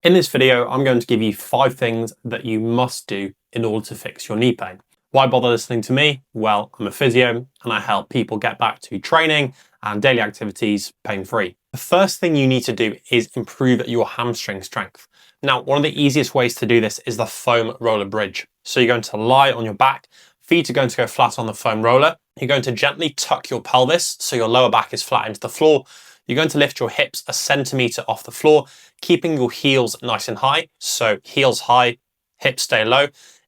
In this video, I'm going to give you 5 things that you must do in order to fix your knee pain. Why bother listening to me? Well, I'm a physio and I help people get back to training and daily activities pain-free. The first thing you need to do is improve your hamstring strength. Now, one of the easiest ways to do this is the foam roller bridge. So you're going to lie on your back, feet are going to go flat on the foam roller. You're going to gently tuck your pelvis so your lower back is flat into the floor. You're going to lift your hips a centimetre off the floor, keeping your heels nice and high. So heels high, hips stay low.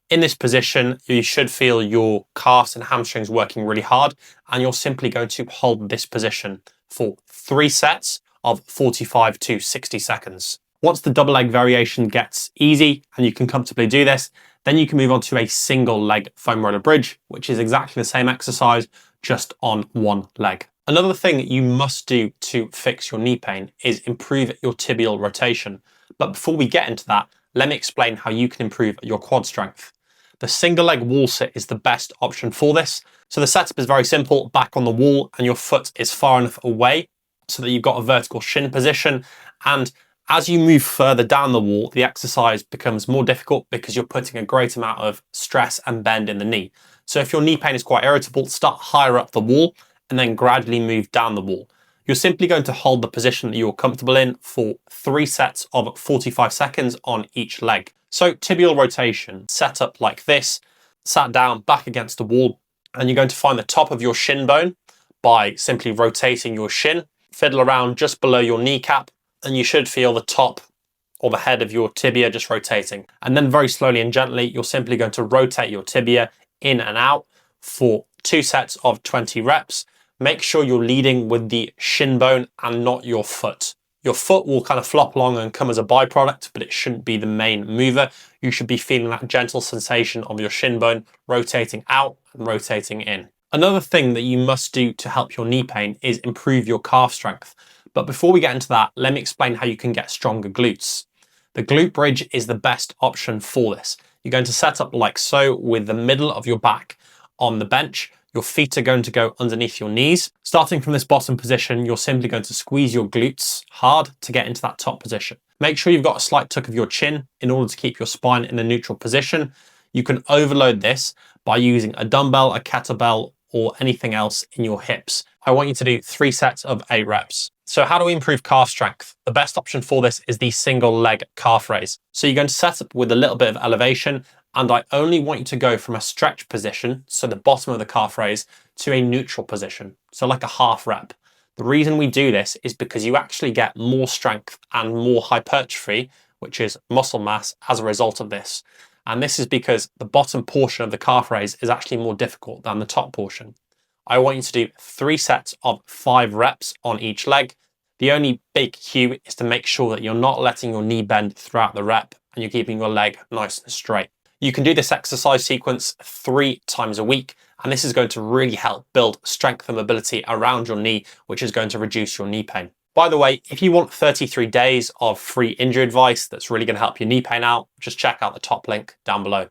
In this position, you should feel your calves and hamstrings working really hard, and you're simply going to hold this position for 3 sets of 45 to 60 seconds. Once the double leg variation gets easy and you can comfortably do this, then you can move on to a single leg foam roller bridge, which is exactly the same exercise, just on one leg. Another thing you must do to fix your knee pain is improve your tibial rotation. But before we get into that, let me explain how you can improve your quad strength. The single leg wall sit is the best option for this. So the setup is very simple, back on the wall and your foot is far enough away so that you've got a vertical shin position. And as you move further down the wall, the exercise becomes more difficult because you're putting a great amount of stress and bend in the knee. So if your knee pain is quite irritable, start higher up the wall and then gradually move down the wall. You're simply going to hold the position that you're comfortable in for 3 sets of 45 seconds on each leg. So tibial rotation, set up like this, sat down back against the wall, and you're going to find the top of your shin bone by simply rotating your shin, fiddle around just below your kneecap, and you should feel the top or the head of your tibia just rotating. And then very slowly and gently, you're simply going to rotate your tibia in and out for 2 sets of 20 reps. Make sure you're leading with the shin bone and not your foot. Your foot will kind of flop along and come as a byproduct, but it shouldn't be the main mover. You should be feeling that gentle sensation of your shin bone rotating out and rotating in. Another thing that you must do to help your knee pain is improve your calf strength. But before we get into that, let me explain how you can get stronger glutes. The glute bridge is the best option for this. You're going to set up like so with the middle of your back on the bench. Your feet are going to go underneath your knees. Starting from this bottom position, you're simply going to squeeze your glutes hard to get into that top position. Make sure you've got a slight tuck of your chin in order to keep your spine in a neutral position. You can overload this by using a dumbbell, a kettlebell, or anything else in your hips. I want you to do 3 sets of 8 reps. So how do we improve calf strength? The best option for this is the single leg calf raise. So you're going to set up with a little bit of elevation, and I only want you to go from a stretch position, so the bottom of the calf raise, to a neutral position, so like a half rep. The reason we do this is because you actually get more strength and more hypertrophy, which is muscle mass, as a result of this. And this is because the bottom portion of the calf raise is actually more difficult than the top portion. I want you to do 3 sets of 5 reps on each leg. The only big cue is to make sure that you're not letting your knee bend throughout the rep and you're keeping your leg nice and straight. You can do this exercise sequence 3 times a week, and this is going to really help build strength and mobility around your knee, which is going to reduce your knee pain. By the way, if you want 33 days of free injury advice that's really going to help your knee pain out, just check out the top link down below.